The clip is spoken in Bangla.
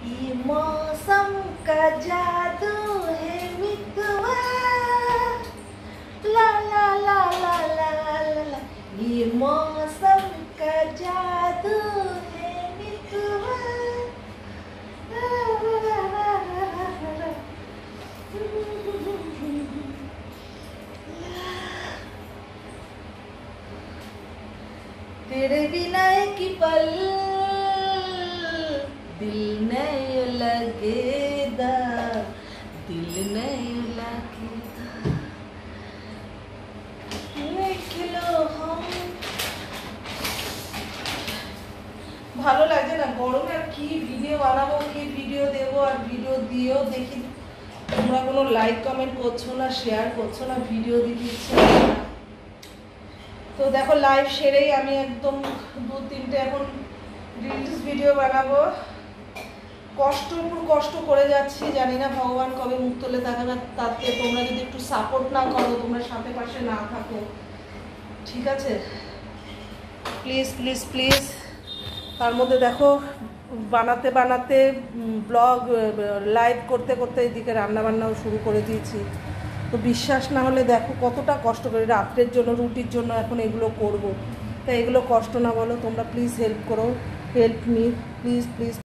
ये मौसम का जादू है मितवा, ला ला ला ला ला ला ला। ये मौसम का जादू है मितवा, ला ला ला ला ला ला। तेरे बिना एक पल दिल नहीं लगेगा, दिल नहीं लगेगा। निकलो हम। ভালো লাগছে না গরমে, আর কি ভিডিও বানাবো, কি ভিডিও দেবো, আর ভিডিও দিয়েও দেখি তোমরা কোনো লাইক কমেন্ট করছো না, শেয়ার করছো না, ভিডিও দিতে ইচ্ছে করে না। তো দেখো লাইভ সেরেই আমি একদম 2-3টে এখন রিলস ভিডিও বানাবো। কষ্ট করে যাচ্ছি, জানি না ভগবান কবে মুখ তুলে তাকাবে। তাতে তোমরা যদি একটু সাপোর্ট না করো, তোমরা সাথে পাশে না থাকো, ঠিক আছে? Please please please. তার মধ্যে দেখো বানাতে বানাতে ব্লগ লাইভ করতে করতে এদিকে রান্নাবান্নাও শুরু করে দিয়েছি। তো বিশ্বাস না হলে দেখো কতটা কষ্ট করি রাত্রের জন্য, রুটির জন্য এখন এগুলো করব। তাই এগুলো কষ্ট না বলো? তোমরা প্লিজ হেল্প করো, হেল্প মি, প্লিজ প্লিজ।